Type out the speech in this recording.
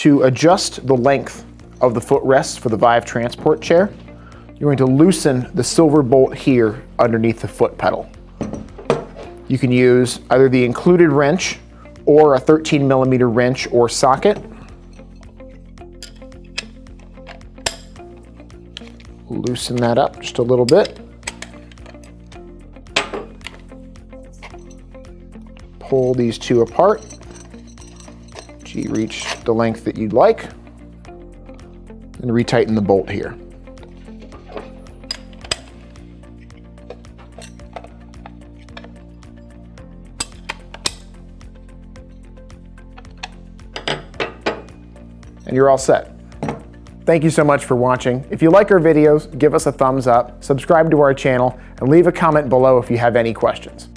To adjust the length of the footrest for the Vive transport chair, you're going to loosen the silver bolt here underneath the foot pedal. You can use either the included wrench or a 13mm wrench or socket. Loosen that up just a little bit. Pull these two apart. You reach the length that you'd like, and retighten the bolt here. And you're all set. Thank you so much for watching. If you like our videos, give us a thumbs up, subscribe to our channel, and leave a comment below if you have any questions.